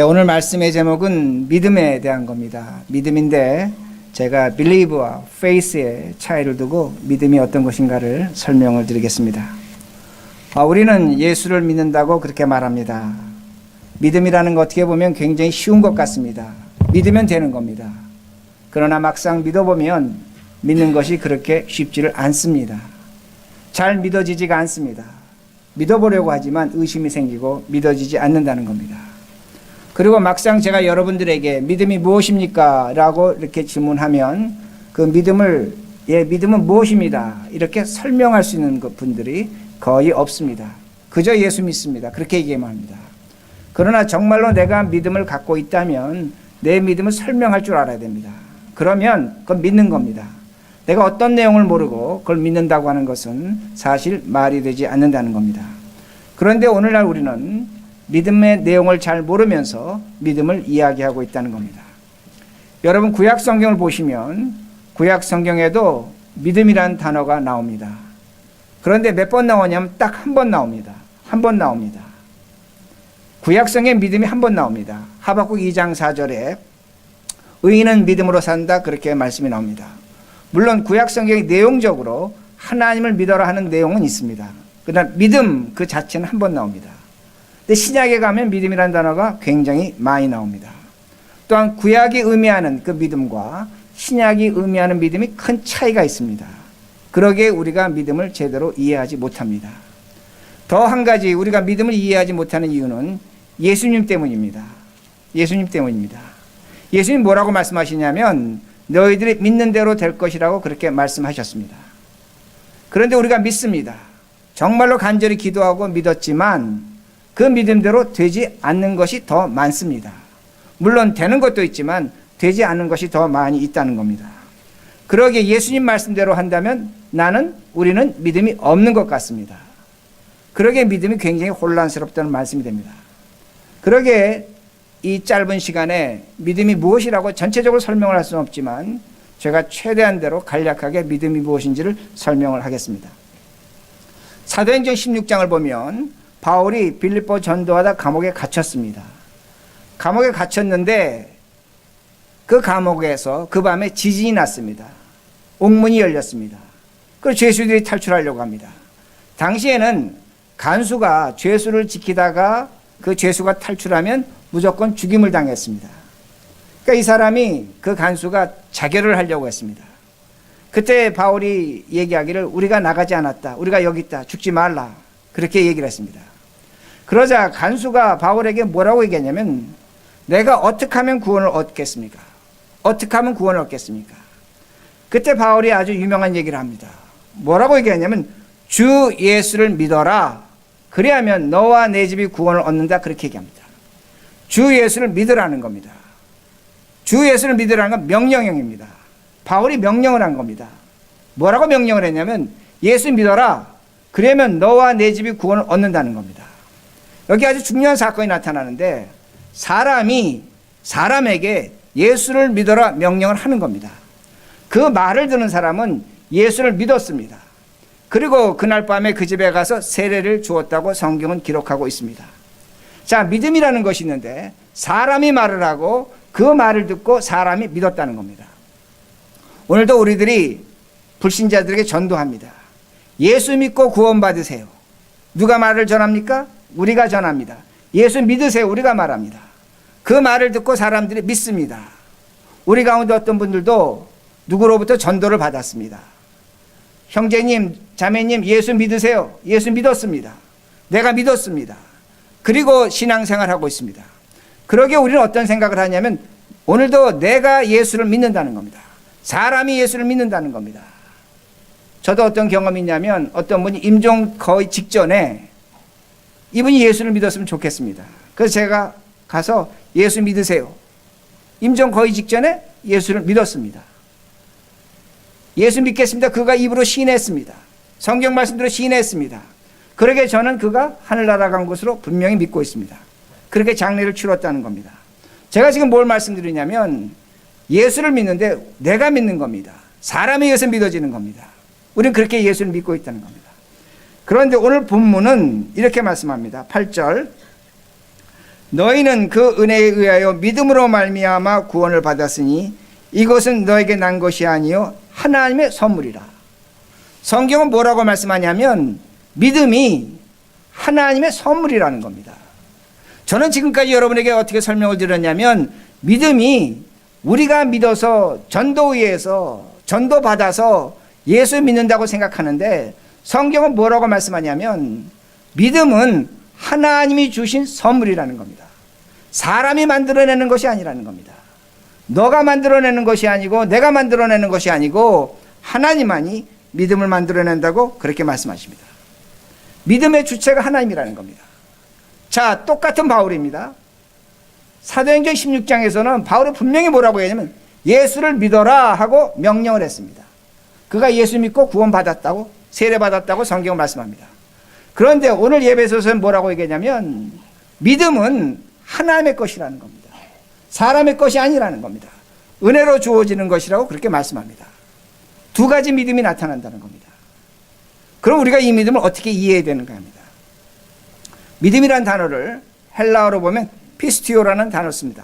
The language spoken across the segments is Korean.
오늘 말씀의 제목은 믿음에 대한 겁니다. 믿음인데 제가 believe와 faith의 차이를 두고 믿음이 어떤 것인가를 설명을 드리겠습니다. 우리는 예수를 믿는다고 그렇게 말합니다. 믿음이라는 거 어떻게 보면 굉장히 쉬운 것 같습니다. 믿으면 되는 겁니다. 그러나 막상 믿어보면 믿는 것이 그렇게 쉽지를 않습니다. 잘 믿어지지가 않습니다. 믿어보려고 하지만 의심이 생기고 믿어지지 않는다는 겁니다. 그리고 막상 제가 여러분들에게 믿음이 무엇입니까? 라고 이렇게 질문하면 그 믿음은 무엇입니다. 이렇게 설명할 수 있는 분들이 거의 없습니다. 그저 예수 믿습니다. 그렇게 얘기만 합니다. 그러나 정말로 내가 믿음을 갖고 있다면 내 믿음을 설명할 줄 알아야 됩니다. 그러면 그건 믿는 겁니다. 내가 어떤 내용을 모르고 그걸 믿는다고 하는 것은 사실 말이 되지 않는다는 겁니다. 그런데 오늘날 우리는 믿음의 내용을 잘 모르면서 믿음을 이야기하고 있다는 겁니다. 여러분 구약 성경을 보시면 구약 성경에도 믿음이라는 단어가 나옵니다. 그런데 몇 번 나오냐면 딱 한 번 나옵니다. 한 번 나옵니다. 구약 성경에 믿음이 한 번 나옵니다. 하박국 2장 4절에 의인은 믿음으로 산다 그렇게 말씀이 나옵니다. 물론 구약 성경이 내용적으로 하나님을 믿어라 하는 내용은 있습니다. 그러나 믿음 그 자체는 한 번 나옵니다. 근데 신약에 가면 믿음이라는 단어가 굉장히 많이 나옵니다. 또한 구약이 의미하는 그 믿음과 신약이 의미하는 믿음이 큰 차이가 있습니다. 그러기에 우리가 믿음을 제대로 이해하지 못합니다. 더 한 가지 우리가 믿음을 이해하지 못하는 이유는 예수님 때문입니다. 예수님 때문입니다. 예수님 뭐라고 말씀하시냐면 너희들이 믿는 대로 될 것이라고 그렇게 말씀하셨습니다. 그런데 우리가 믿습니다. 정말로 간절히 기도하고 믿었지만 그 믿음대로 되지 않는 것이 더 많습니다. 물론 되는 것도 있지만 되지 않는 것이 더 많이 있다는 겁니다. 그러기에 예수님 말씀대로 한다면 우리는 믿음이 없는 것 같습니다. 그러기에 믿음이 굉장히 혼란스럽다는 말씀이 됩니다. 그러기에 이 짧은 시간에 믿음이 무엇이라고 전체적으로 설명을 할 수는 없지만 제가 최대한대로 간략하게 믿음이 무엇인지를 설명을 하겠습니다. 사도행전 16장을 보면 바울이 빌립보 전도하다 감옥에 갇혔습니다. 감옥에 갇혔는데 그 감옥에서 그 밤에 지진이 났습니다. 옥문이 열렸습니다. 그래서 죄수들이 탈출하려고 합니다. 당시에는 간수가 죄수를 지키다가 그 죄수가 탈출하면 무조건 죽임을 당했습니다. 그러니까 이 사람이 그 간수가 자결을 하려고 했습니다. 그때 바울이 얘기하기를 우리가 나가지 않았다. 우리가 여기 있다. 죽지 말라. 그렇게 얘기를 했습니다. 그러자 간수가 바울에게 뭐라고 얘기했냐면 내가 어떻게 하면 구원을 얻겠습니까? 어떻게 하면 구원을 얻겠습니까? 그때 바울이 아주 유명한 얘기를 합니다. 뭐라고 얘기했냐면 주 예수를 믿어라. 그래야면 너와 내 집이 구원을 얻는다. 그렇게 얘기합니다. 주 예수를 믿으라는 겁니다. 주 예수를 믿으라는 건 명령형입니다. 바울이 명령을 한 겁니다. 뭐라고 명령을 했냐면 예수 믿어라. 그러면 너와 내 집이 구원을 얻는다는 겁니다. 여기 아주 중요한 사건이 나타나는데 사람이 사람에게 예수를 믿어라 명령을 하는 겁니다. 그 말을 듣는 사람은 예수를 믿었습니다. 그리고 그날 밤에 그 집에 가서 세례를 주었다고 성경은 기록하고 있습니다. 자, 믿음이라는 것이 있는데 사람이 말을 하고 그 말을 듣고 사람이 믿었다는 겁니다. 오늘도 우리들이 불신자들에게 전도합니다. 예수 믿고 구원받으세요. 누가 말을 전합니까? 우리가 전합니다. 예수 믿으세요. 우리가 말합니다. 그 말을 듣고 사람들이 믿습니다. 우리 가운데 어떤 분들도 누구로부터 전도를 받았습니다. 형제님, 자매님, 예수 믿으세요. 예수 믿었습니다. 내가 믿었습니다. 그리고 신앙생활하고 있습니다. 그러기에 우리는 어떤 생각을 하냐면 오늘도 내가 예수를 믿는다는 겁니다. 사람이 예수를 믿는다는 겁니다. 저도 어떤 경험이 있냐면 어떤 분이 임종 거의 직전에 이분이 예수를 믿었으면 좋겠습니다. 그래서 제가 가서 예수 믿으세요. 임종 거의 직전에 예수를 믿었습니다. 예수 믿겠습니다. 그가 입으로 시인했습니다. 성경 말씀대로 시인했습니다. 그러게 저는 그가 하늘나라 간 것으로 분명히 믿고 있습니다. 그렇게 장례를 치렀다는 겁니다. 제가 지금 뭘 말씀드리냐면 예수를 믿는데 내가 믿는 겁니다. 사람에 의해서 믿어지는 겁니다. 우리는 그렇게 예수를 믿고 있다는 겁니다. 그런데 오늘 본문은 이렇게 말씀합니다. 8절 너희는 그 은혜에 의하여 믿음으로 말미암아 구원을 받았으니 이것은 너에게 난 것이 아니요 하나님의 선물이라. 성경은 뭐라고 말씀하냐면 믿음이 하나님의 선물이라는 겁니다. 저는 지금까지 여러분에게 어떻게 설명을 드렸냐면 믿음이 우리가 믿어서 전도위에서 전도받아서 예수 믿는다고 생각하는데 성경은 뭐라고 말씀하냐면 믿음은 하나님이 주신 선물이라는 겁니다. 사람이 만들어내는 것이 아니라는 겁니다. 너가 만들어내는 것이 아니고 내가 만들어내는 것이 아니고 하나님만이 믿음을 만들어낸다고 그렇게 말씀하십니다. 믿음의 주체가 하나님이라는 겁니다. 자, 똑같은 바울입니다. 사도행전 16장에서는 바울이 분명히 뭐라고 했냐면 예수를 믿어라 하고 명령을 했습니다. 그가 예수 믿고 구원받았다고 세례받았다고 성경은 말씀합니다. 그런데 오늘 예배소서는 뭐라고 얘기하냐면 믿음은 하나님의 것이라는 겁니다. 사람의 것이 아니라는 겁니다. 은혜로 주어지는 것이라고 그렇게 말씀합니다. 두 가지 믿음이 나타난다는 겁니다. 그럼 우리가 이 믿음을 어떻게 이해해야 되는가 합니다. 믿음이라는 단어를 헬라어로 보면 피스티오라는 단어를 씁니다.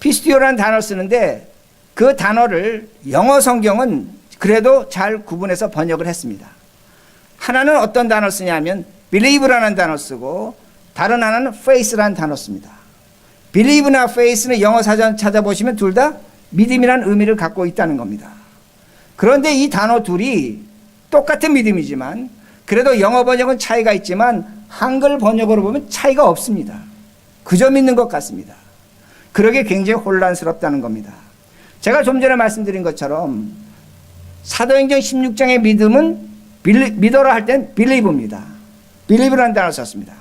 피스티오라는 단어를 쓰는데 그 단어를 영어 성경은 그래도 잘 구분해서 번역을 했습니다. 하나는 어떤 단어를 쓰냐면 believe라는 단어를 쓰고 다른 하나는 faith라는 단어를 씁니다. believe나 faith는 영어 사전 찾아보시면 둘 다 믿음이라는 의미를 갖고 있다는 겁니다. 그런데 이 단어 둘이 똑같은 믿음이지만 그래도 영어 번역은 차이가 있지만 한글 번역으로 보면 차이가 없습니다. 그저 믿는 것 같습니다. 그러게 굉장히 혼란스럽다는 겁니다. 제가 좀 전에 말씀드린 것처럼 사도행전 16장의 믿음은 믿어라 할 땐 believe입니다. believe라는 단어를 썼습니다.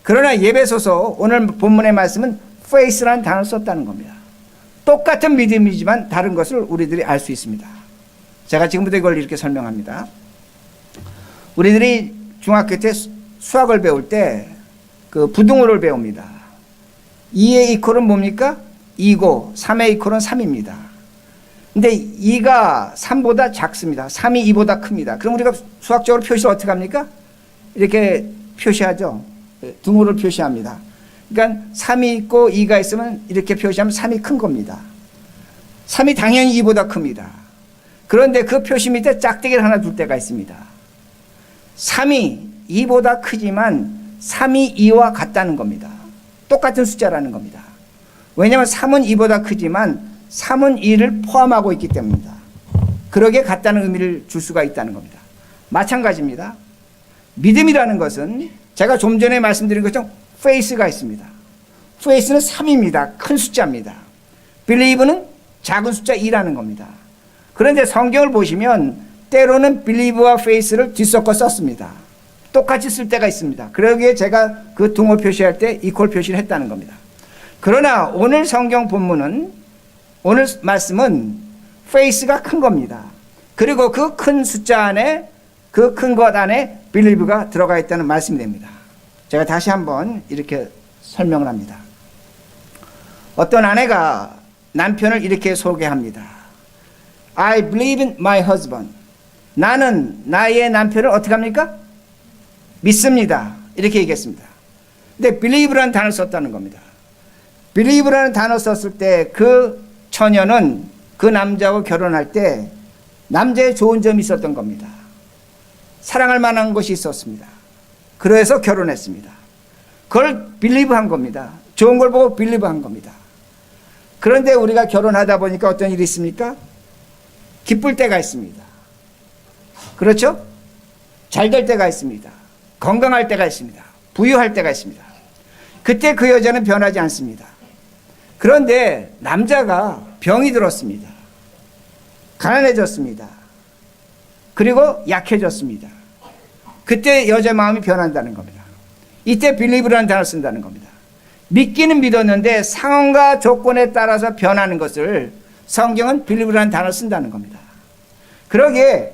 그러나 예배소서 오늘 본문의 말씀은 faith라는 단어를 썼다는 겁니다. 똑같은 믿음이지만 다른 것을 우리들이 알 수 있습니다. 제가 지금부터 이걸 이렇게 설명합니다. 우리들이 중학교 때 수학을 배울 때 그 부등호를 배웁니다. 2의 이퀄은 뭡니까? 2고 3의 이퀄은 3입니다. 근데 2가 3보다 작습니다. 3이 2보다 큽니다. 그럼 우리가 수학적으로 표시를 어떻게 합니까? 이렇게 표시하죠. 등호를 표시합니다. 그러니까 3이 있고 2가 있으면 이렇게 표시하면 3이 큰 겁니다. 3이 당연히 2보다 큽니다. 그런데 그 표시 밑에 짝대기를 하나 둘 때가 있습니다. 3이 2보다 크지만 3이 2와 같다는 겁니다. 똑같은 숫자라는 겁니다. 왜냐하면 3은 2보다 크지만 3은 2를 포함하고 있기 때문입니다. 그러게 같다는 의미를 줄 수가 있다는 겁니다. 마찬가지입니다. 믿음이라는 것은 제가 좀 전에 말씀드린 것처럼 faith가 있습니다. faith는 3입니다. 큰 숫자입니다. believe는 작은 숫자 2라는 겁니다. 그런데 성경을 보시면 때로는 believe와 faith를 뒤섞어 썼습니다. 똑같이 쓸 때가 있습니다. 그러기에 제가 그 등호 표시할 때 이퀄 표시를 했다는 겁니다. 그러나 오늘 성경 본문은 오늘 말씀은 faith가 큰 겁니다. 그리고 그 큰 숫자 안에 그 큰 것 안에 believe가 들어가 있다는 말씀이 됩니다. 제가 다시 한번 이렇게 설명을 합니다. 어떤 아내가 남편을 이렇게 소개합니다. I believe in my husband. 나는 나의 남편을 어떻게 합니까? 믿습니다. 이렇게 얘기했습니다. 근데 believe라는 단어를 썼다는 겁니다. believe라는 단어를 썼을 때 그 처녀는 그 남자하고 결혼할 때 남자의 좋은 점이 있었던 겁니다. 사랑할 만한 것이 있었습니다. 그래서 결혼했습니다. 그걸 believe 한 겁니다. 좋은 걸 보고 believe 한 겁니다. 그런데 우리가 결혼하다 보니까 어떤 일이 있습니까? 기쁠 때가 있습니다. 그렇죠? 잘 될 때가 있습니다. 건강할 때가 있습니다. 부유할 때가 있습니다. 그때 그 여자는 변하지 않습니다. 그런데 남자가 병이 들었습니다. 가난해졌습니다. 그리고 약해졌습니다. 그때 여자 마음이 변한다는 겁니다. 이때 believe라는 단어를 쓴다는 겁니다. 믿기는 믿었는데 상황과 조건에 따라서 변하는 것을 성경은 believe라는 단어를 쓴다는 겁니다. 그러기에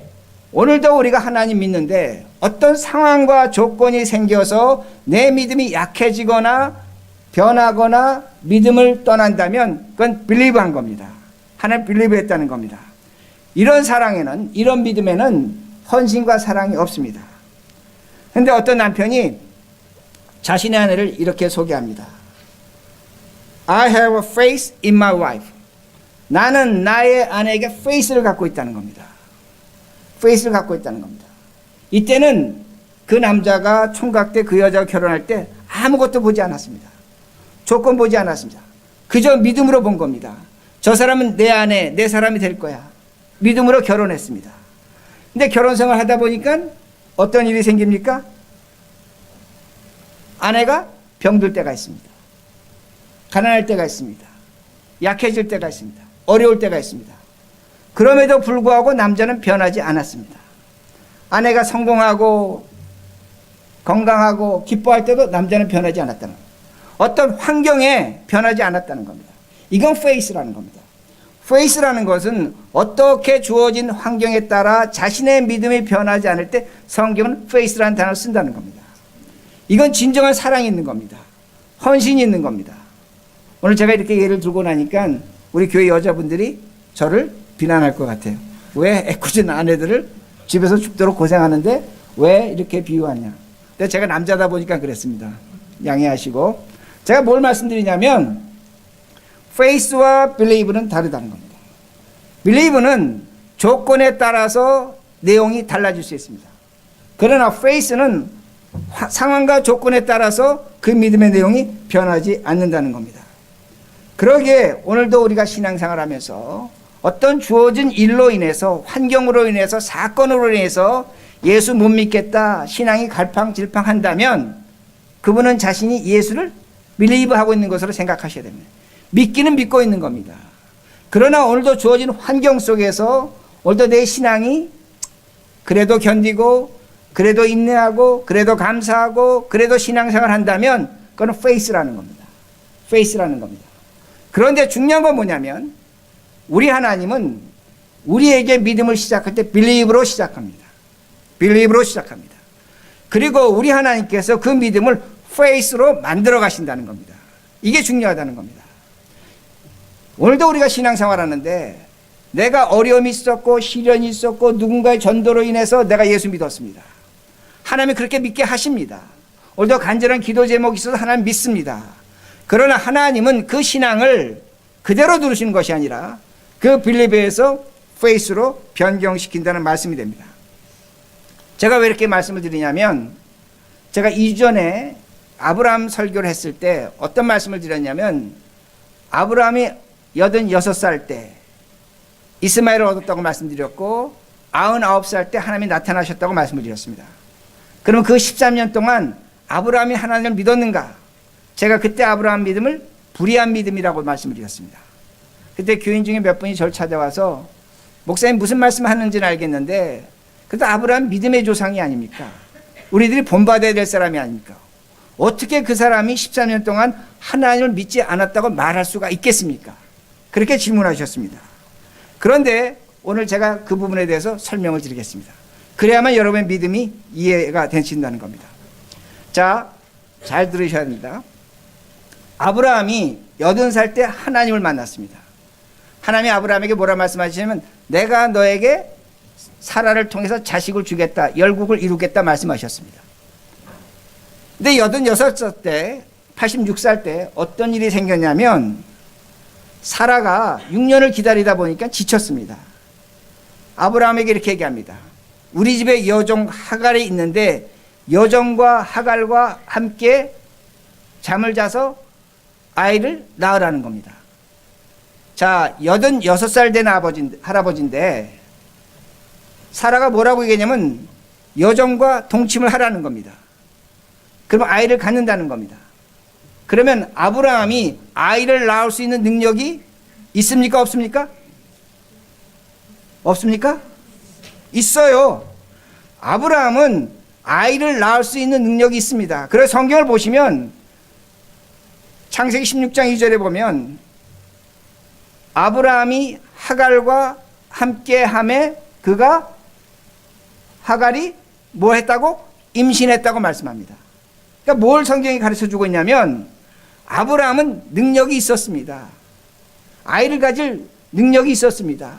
오늘도 우리가 하나님 믿는데 어떤 상황과 조건이 생겨서 내 믿음이 약해지거나 변하거나 믿음을 떠난다면 그건 believe 한 겁니다. 하나님 believe 했다는 겁니다. 이런 사랑에는, 이런 믿음에는 헌신과 사랑이 없습니다. 그런데 어떤 남편이 자신의 아내를 이렇게 소개합니다. I have a faith in my wife. 나는 나의 아내에게 faith를 갖고 있다는 겁니다. faith를 갖고 있다는 겁니다. 이때는 그 남자가 총각 때 그 여자와 결혼할 때 아무것도 보지 않았습니다. 조건 보지 않았습니다. 그저 믿음으로 본 겁니다. 저 사람은 내 아내, 내 사람이 될 거야. 믿음으로 결혼했습니다. 근데 결혼 생활 하다 보니까 어떤 일이 생깁니까? 아내가 병들 때가 있습니다. 가난할 때가 있습니다. 약해질 때가 있습니다. 어려울 때가 있습니다. 그럼에도 불구하고 남자는 변하지 않았습니다. 아내가 성공하고 건강하고 기뻐할 때도 남자는 변하지 않았다는 겁니다. 어떤 환경에 변하지 않았다는 겁니다. 이건 faith라는 겁니다. faith라는 것은 어떻게 주어진 환경에 따라 자신의 믿음이 변하지 않을 때 성경은 faith라는 단어를 쓴다는 겁니다. 이건 진정한 사랑이 있는 겁니다. 헌신이 있는 겁니다. 오늘 제가 이렇게 예를 들고 나니까 우리 교회 여자분들이 저를 비난할 것 같아요. 왜 애꿎은 아내들을 집에서 죽도록 고생하는데 왜 이렇게 비유하냐. 근데 제가 남자다 보니까 그랬습니다. 양해하시고. 제가 뭘 말씀드리냐면 faith와 believe는 다르다는 겁니다. believe는 조건에 따라서 내용이 달라질 수 있습니다. 그러나 faith는 상황과 조건에 따라서 그 믿음의 내용이 변하지 않는다는 겁니다. 그러기에 오늘도 우리가 신앙생활 하면서 어떤 주어진 일로 인해서 환경으로 인해서 사건으로 인해서 예수 못 믿겠다 신앙이 갈팡질팡한다면 그분은 자신이 예수를 빌리브하고 있는 것으로 생각하셔야 됩니다. 믿기는 믿고 있는 겁니다. 그러나 오늘도 주어진 환경 속에서 오늘도 내 신앙이 그래도 견디고 그래도 인내하고 그래도 감사하고 그래도 신앙생활 한다면 그건 faith라는 겁니다. faith라는 겁니다. 그런데 중요한 건 뭐냐면 우리 하나님은 우리에게 믿음을 시작할 때 believe로 시작합니다. believe로 시작합니다. 그리고 우리 하나님께서 그 믿음을 faith로 만들어 가신다는 겁니다. 이게 중요하다는 겁니다. 오늘도 우리가 신앙생활 하는데 내가 어려움이 있었고 시련이 있었고 누군가의 전도로 인해서 내가 예수 믿었습니다. 하나님이 그렇게 믿게 하십니다. 오늘도 간절한 기도 제목이 있어서 하나님 믿습니다. 그러나 하나님은 그 신앙을 그대로 두르시는 것이 아니라 그 빌리브에서 faith로 변경시킨다는 말씀이 됩니다. 제가 왜 이렇게 말씀을 드리냐면 제가 2주 전에 아브라함 설교를 했을 때 어떤 말씀을 드렸냐면 아브라함이 86살 때 이스마엘을 얻었다고 말씀드렸고 99살 때 하나님이 나타나셨다고 말씀을 드렸습니다. 그러면 그 13년 동안 아브라함이 하나님을 믿었는가? 제가 그때 아브라함 믿음을 불의한 믿음이라고 말씀을 드렸습니다. 그때 교인 중에 몇 분이 저를 찾아와서 목사님 무슨 말씀 하는지는 알겠는데 그래도 아브라함 믿음의 조상이 아닙니까? 우리들이 본받아야 될 사람이 아닙니까? 어떻게 그 사람이 13년 동안 하나님을 믿지 않았다고 말할 수가 있겠습니까? 그렇게 질문하셨습니다. 그런데 오늘 제가 그 부분에 대해서 설명을 드리겠습니다. 그래야만 여러분의 믿음이 이해가 되신다는 겁니다. 자, 잘 들으셔야 합니다. 아브라함이 80살 때 하나님을 만났습니다. 하나님이 아브라함에게 뭐라 말씀하시냐면 내가 너에게 사라를 통해서 자식을 주겠다, 열국을 이루겠다 말씀하셨습니다. 근데 86살 때, 86살 때 어떤 일이 생겼냐면 사라가 6년을 기다리다 보니까 지쳤습니다. 아브라함에게 이렇게 얘기합니다. 우리 집에 여종 하갈이 있는데 여종과 하갈과 함께 잠을 자서 아이를 낳으라는 겁니다. 자, 86살 된 할아버지인데 사라가 뭐라고 얘기하냐면 여종과 동침을 하라는 겁니다. 그러면 아이를 갖는다는 겁니다. 그러면 아브라함이 아이를 낳을 수 있는 능력이 있습니까? 없습니까? 없습니까? 있어요. 아브라함은 아이를 낳을 수 있는 능력이 있습니다. 그래서 성경을 보시면 창세기 16장 2절에 보면 아브라함이 하갈과 함께함에 그가 하갈이 뭐 했다고? 임신했다고 말씀합니다. 그러니까 뭘 성경이 가르쳐주고 있냐면 아브라함은 능력이 있었습니다. 아이를 가질 능력이 있었습니다.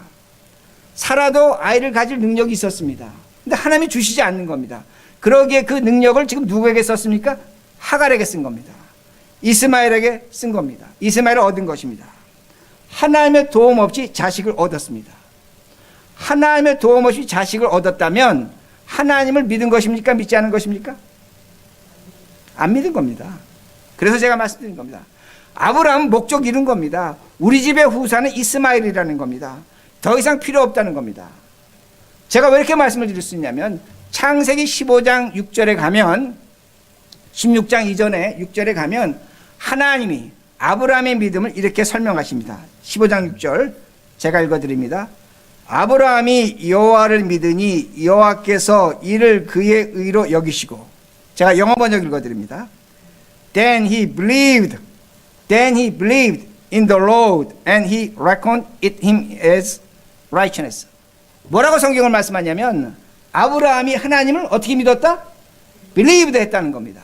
사라도 아이를 가질 능력이 있었습니다. 근데 하나님이 주시지 않는 겁니다. 그러기에 그 능력을 지금 누구에게 썼습니까? 하갈에게 쓴 겁니다. 이스마엘에게 쓴 겁니다. 이스마엘을 얻은 것입니다. 하나님의 도움 없이 자식을 얻었습니다. 하나님의 도움 없이 자식을 얻었다면 하나님을 믿은 것입니까? 믿지 않은 것입니까? 안 믿은 겁니다. 그래서 제가 말씀드린 겁니다. 아브라함은 목적 이룬 겁니다. 우리 집의 후사는 이스마엘이라는 겁니다. 더 이상 필요 없다는 겁니다. 제가 왜 이렇게 말씀을 드릴 수 있냐면 창세기 15장 6절에 가면 16장 이전에 6절에 가면 하나님이 아브라함의 믿음을 이렇게 설명하십니다. 15장 6절 제가 읽어드립니다. 아브라함이 여호와를 믿으니 여호와께서 이를 그의 의로 여기시고, 제가 영어 번역 읽어드립니다. Then he believed in the Lord and he reckoned it him as righteousness. 뭐라고 성경을 말씀하냐면 아브라함이 하나님을 어떻게 믿었다? believed 했다는 겁니다.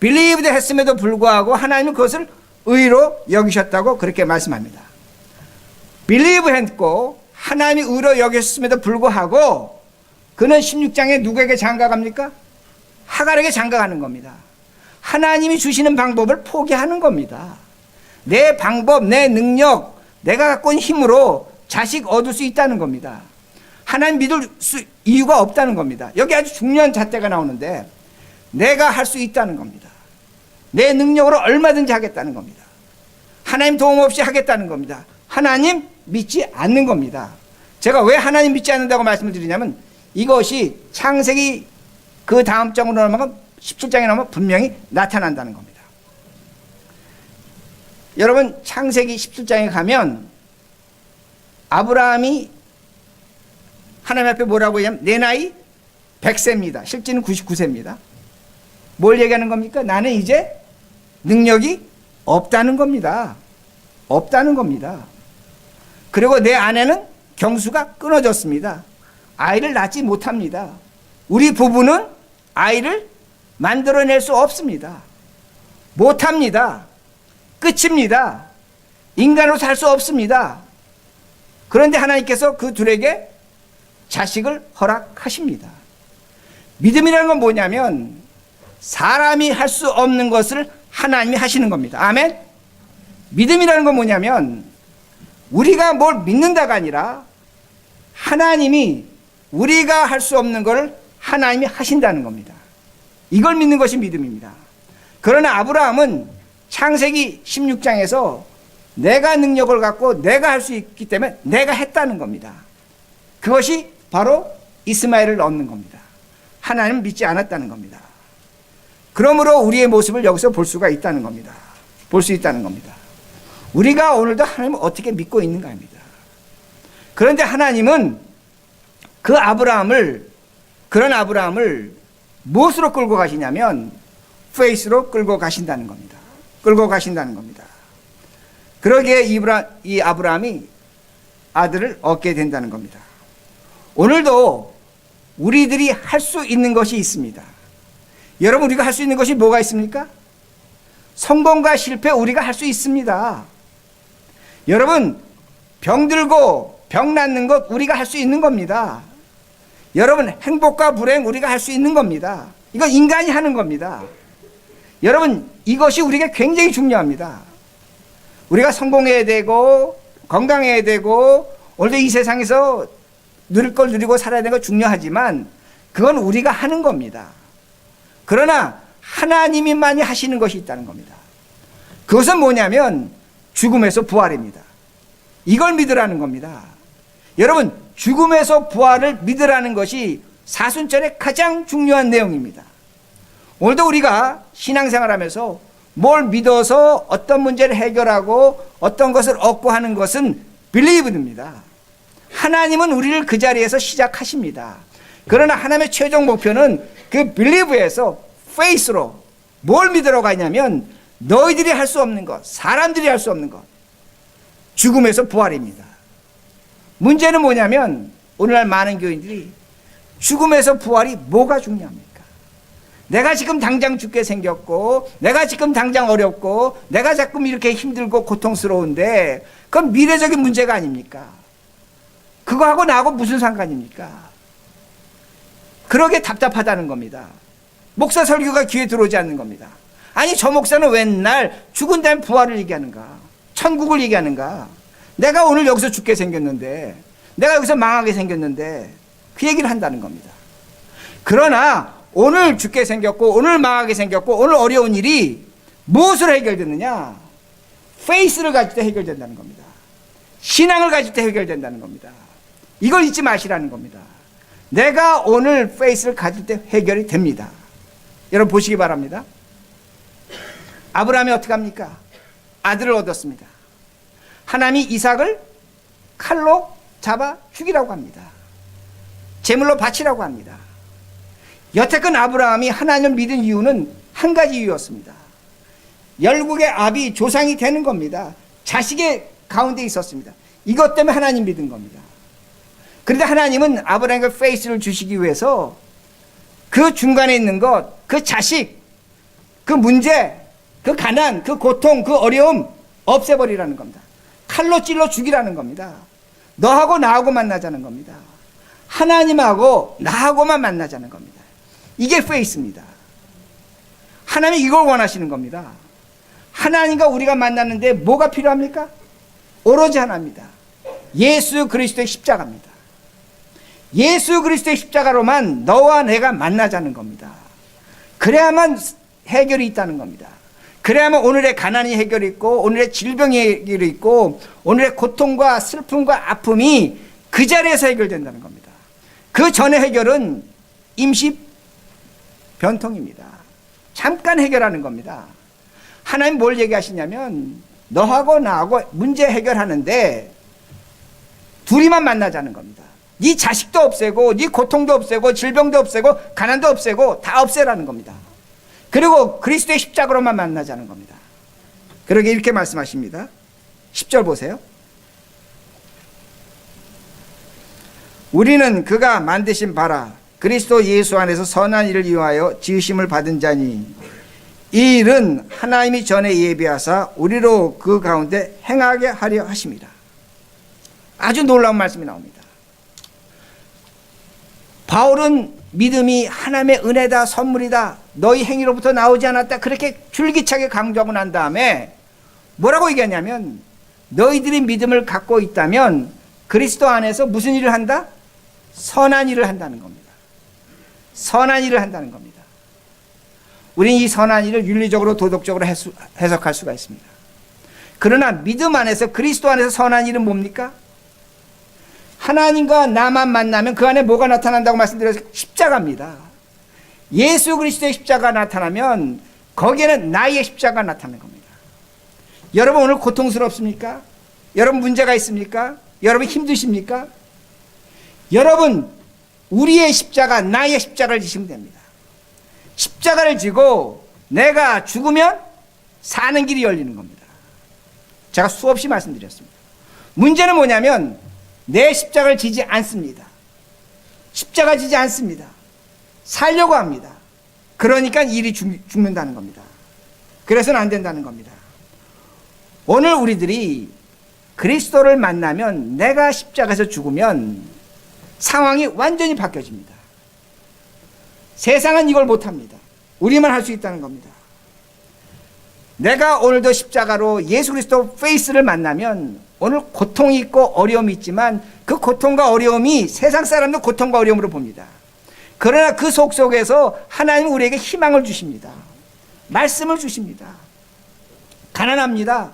believed 했음에도 불구하고 하나님은 그것을 의로 여기셨다고 그렇게 말씀합니다. believe 했고 하나님이 의로 여겼음에도 불구하고 그는 16장에 누구에게 장가갑니까? 하갈에게 장가가는 겁니다. 하나님이 주시는 방법을 포기하는 겁니다. 내 방법, 내 능력, 내가 갖고 있는 힘으로 자식 얻을 수 있다는 겁니다. 하나님 믿을 이유가 없다는 겁니다. 여기 아주 중요한 잣대가 나오는데 내가 할 수 있다는 겁니다. 내 능력으로 얼마든지 하겠다는 겁니다. 하나님 도움 없이 하겠다는 겁니다. 하나님 믿지 않는 겁니다. 제가 왜 하나님 믿지 않는다고 말씀을 드리냐면 이것이 창세기 그 다음 장으로 넘어가면 17장에 나오면 분명히 나타난다는 겁니다. 여러분 창세기 17장에 가면 아브라함이 하나님 앞에 뭐라고 하냐면 내 나이 100세입니다. 실제는 99세입니다. 뭘 얘기하는 겁니까? 나는 이제 능력이 없다는 겁니다. 없다는 겁니다. 그리고 내 아내는 경수가 끊어졌습니다. 아이를 낳지 못합니다. 우리 부부는 아이를 만들어낼 수 없습니다. 못합니다. 끝입니다. 인간으로 살 수 없습니다. 그런데 하나님께서 그 둘에게 자식을 허락하십니다. 믿음이라는 건 뭐냐면 사람이 할 수 없는 것을 하나님이 하시는 겁니다. 아멘? 믿음이라는 건 뭐냐면 우리가 뭘 믿는다가 아니라 하나님이 우리가 할 수 없는 걸 하나님이 하신다는 겁니다. 이걸 믿는 것이 믿음입니다. 그러나 아브라함은 창세기 16장에서 내가 능력을 갖고 내가 할 수 있기 때문에 내가 했다는 겁니다. 그것이 바로 이스마엘을 얻는 겁니다. 하나님을 믿지 않았다는 겁니다. 그러므로 우리의 모습을 여기서 볼 수가 있다는 겁니다. 볼 수 있다는 겁니다. 우리가 오늘도 하나님을 어떻게 믿고 있는가 합니다. 그런데 하나님은 그런 아브라함을 무엇으로 끌고 가시냐면 페이스로 끌고 가신다는 겁니다. 끌고 가신다는 겁니다. 그러기에 이 아브라함이 아들을 얻게 된다는 겁니다. 오늘도 우리들이 할 수 있는 것이 있습니다. 여러분 우리가 할 수 있는 것이 뭐가 있습니까? 성공과 실패 우리가 할 수 있습니다. 여러분 병들고 병 낫는 것 우리가 할 수 있는 겁니다. 여러분 행복과 불행 우리가 할 수 있는 겁니다. 이건 인간이 하는 겁니다. 여러분 이것이 우리에게 굉장히 중요합니다. 우리가 성공해야 되고 건강해야 되고 오늘도 이 세상에서 누릴 걸 누리고 살아야 되는 거 중요하지만 그건 우리가 하는 겁니다. 그러나 하나님이만이 하시는 것이 있다는 겁니다. 그것은 뭐냐면 죽음에서 부활입니다. 이걸 믿으라는 겁니다. 여러분 죽음에서 부활을 믿으라는 것이 사순절의 가장 중요한 내용입니다. 오늘도 우리가 신앙생활하면서 뭘 믿어서 어떤 문제를 해결하고 어떤 것을 얻고 하는 것은 believe입니다. 하나님은 우리를 그 자리에서 시작하십니다. 그러나 하나님의 최종 목표는 그 believe에서 faith로 뭘 믿으라고 하냐면 너희들이 할 수 없는 것, 사람들이 할 수 없는 것, 죽음에서 부활입니다. 문제는 뭐냐면 오늘날 많은 교인들이 죽음에서 부활이 뭐가 중요합니까? 내가 지금 당장 죽게 생겼고 내가 지금 당장 어렵고 내가 자꾸 이렇게 힘들고 고통스러운데 그건 미래적인 문제가 아닙니까? 그거하고 나하고 무슨 상관입니까? 그러게 답답하다는 겁니다. 목사 설교가 귀에 들어오지 않는 겁니다. 아니 저 목사는 맨날 죽은 다음에 부활을 얘기하는가, 천국을 얘기하는가. 내가 오늘 여기서 죽게 생겼는데, 내가 여기서 망하게 생겼는데 그 얘기를 한다는 겁니다. 그러나 오늘 죽게 생겼고 오늘 망하게 생겼고 오늘 어려운 일이 무엇으로 해결되느냐? 페이스를 가질 때 해결된다는 겁니다. 신앙을 가질 때 해결된다는 겁니다. 이걸 잊지 마시라는 겁니다. 내가 오늘 페이스를 가질 때 해결이 됩니다. 여러분 보시기 바랍니다. 아브라함이 어떻게 합니까? 아들을 얻었습니다. 하나님이 이삭을 칼로 잡아 죽이라고 합니다. 제물로 바치라고 합니다. 여태껏 아브라함이 하나님을 믿은 이유는 한 가지 이유였습니다. 열국의 압이 조상이 되는 겁니다. 자식의 가운데 있었습니다. 이것 때문에 하나님 믿은 겁니다. 그런데 하나님은 아브라함에게 페이스를 주시기 위해서 그 중간에 있는 것, 그 자식, 그 문제, 그 가난, 그 고통, 그 어려움 없애버리라는 겁니다. 칼로 찔러 죽이라는 겁니다. 너하고 나하고 만나자는 겁니다. 하나님하고 나하고만 만나자는 겁니다. 이게 페이스입니다. 하나님이 이걸 원하시는 겁니다. 하나님과 우리가 만나는데 뭐가 필요합니까? 오로지 하나입니다. 예수 그리스도의 십자가입니다. 예수 그리스도의 십자가로만 너와 내가 만나자는 겁니다. 그래야만 해결이 있다는 겁니다. 그래야만 오늘의 가난이 해결이 있고 오늘의 질병이 해결이 있고 오늘의 고통과 슬픔과 아픔이 그 자리에서 해결된다는 겁니다. 그 전의 해결은 임시 변통입니다. 잠깐 해결하는 겁니다. 하나님 뭘 얘기하시냐면 너하고 나하고 문제 해결하는데 둘이만 만나자는 겁니다. 네 자식도 없애고 네 고통도 없애고 질병도 없애고 가난도 없애고 다 없애라는 겁니다. 그리고 그리스도의 십자가로만 만나자는 겁니다. 그러게 이렇게 말씀하십니다. 10절 보세요. 우리는 그가 만드신 바라 그리스도 예수 안에서 선한 일을 위하여 지으심을 받은 자니 이 일은 하나님이 전에 예비하사 우리로 그 가운데 행하게 하려 하심이라. 아주 놀라운 말씀이 나옵니다. 바울은 믿음이 하나님의 은혜다, 선물이다, 너희 행위로부터 나오지 않았다, 그렇게 줄기차게 강조하고 난 다음에 뭐라고 얘기하냐면 너희들이 믿음을 갖고 있다면 그리스도 안에서 무슨 일을 한다? 선한 일을 한다는 겁니다. 선한 일을 한다는 겁니다. 우리는 이 선한 일을 윤리적으로 도덕적으로 해석할 수가 있습니다. 그러나 믿음 안에서 그리스도 안에서 선한 일은 뭡니까? 하나님과 나만 만나면 그 안에 뭐가 나타난다고 말씀드려서 십자가입니다. 예수 그리스도의 십자가가 나타나면 거기에는 나의 십자가가 나타나는 겁니다. 여러분 오늘 고통스럽습니까? 여러분 문제가 있습니까? 여러분 힘드십니까? 여러분 우리의 십자가, 나의 십자가를 지시면 됩니다. 십자가를 지고 내가 죽으면 사는 길이 열리는 겁니다. 제가 수없이 말씀드렸습니다. 문제는 뭐냐면 내 십자가를 지지 않습니다. 십자가 지지 않습니다. 살려고 합니다. 그러니까 일이 죽는다는 겁니다. 그래서는 안 된다는 겁니다. 오늘 우리들이 그리스도를 만나면 내가 십자가에서 죽으면 상황이 완전히 바뀌어집니다. 세상은 이걸 못합니다. 우리만 할 수 있다는 겁니다. 내가 오늘도 십자가로 예수 그리스도 페이스를 만나면 오늘 고통이 있고 어려움이 있지만 그 고통과 어려움이 세상 사람도 고통과 어려움으로 봅니다. 그러나 그 속에서 하나님은 우리에게 희망을 주십니다. 말씀을 주십니다. 가난합니다.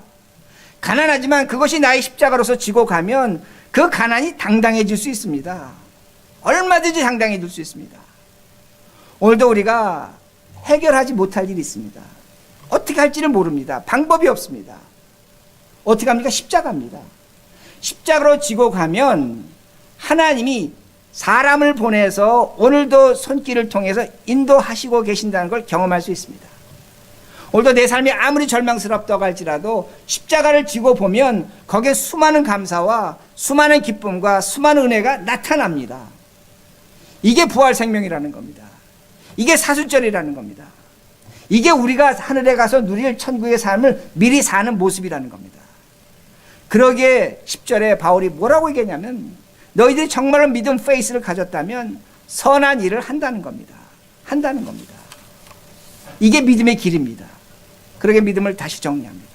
가난하지만 그것이 나의 십자가로서 지고 가면 그 가난이 당당해질 수 있습니다. 얼마든지 당당해질 수 있습니다. 오늘도 우리가 해결하지 못할 일이 있습니다. 어떻게 할지를 모릅니다. 방법이 없습니다. 어떻게 합니까? 십자가입니다. 십자가로 지고 가면 하나님이 사람을 보내서 오늘도 손길을 통해서 인도하시고 계신다는 걸 경험할 수 있습니다. 오늘도 내 삶이 아무리 절망스럽다고 할지라도 십자가를 지고 보면 거기에 수많은 감사와 수많은 기쁨과 수많은 은혜가 나타납니다. 이게 부활 생명이라는 겁니다. 이게 사순절이라는 겁니다. 이게 우리가 하늘에 가서 누릴 천국의 삶을 미리 사는 모습이라는 겁니다. 그러기에 10절에 바울이 뭐라고 얘기하냐면 너희들이 정말로 믿음 페이스를 가졌다면 선한 일을 한다는 겁니다. 한다는 겁니다. 이게 믿음의 길입니다. 그렇게 믿음을 다시 정리합니다.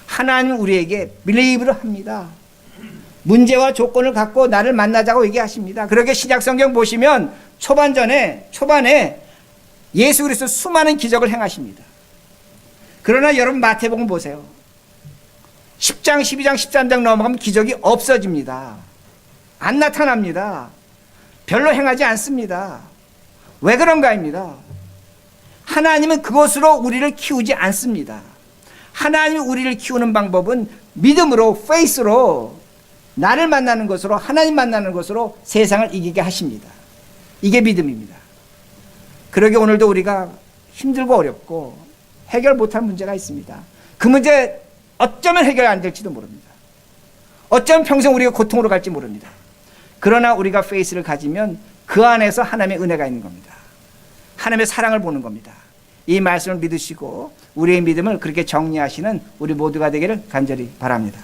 하나님 우리에게 believe를 합니다. 문제와 조건을 갖고 나를 만나자고 얘기하십니다. 그렇게 신약성경 보시면 초반에 예수 그리스도 수많은 기적을 행하십니다. 그러나 여러분 마태복음 보세요. 10장, 12장, 13장 넘어가면 기적이 없어집니다. 안 나타납니다. 별로 행하지 않습니다. 왜 그런가입니다. 하나님은 그것으로 우리를 키우지 않습니다. 하나님이 우리를 키우는 방법은 믿음으로, 페이스로, 나를 만나는 것으로, 하나님 만나는 것으로 세상을 이기게 하십니다. 이게 믿음입니다. 그러게 오늘도 우리가 힘들고 어렵고 해결 못할 문제가 있습니다. 그 문제 어쩌면 해결 안 될지도 모릅니다. 어쩌면 평생 우리가 고통으로 갈지 모릅니다. 그러나 우리가 페이스를 가지면 그 안에서 하나님의 은혜가 있는 겁니다. 하나님의 사랑을 보는 겁니다. 이 말씀을 믿으시고 우리의 믿음을 그렇게 정리하시는 우리 모두가 되기를 간절히 바랍니다.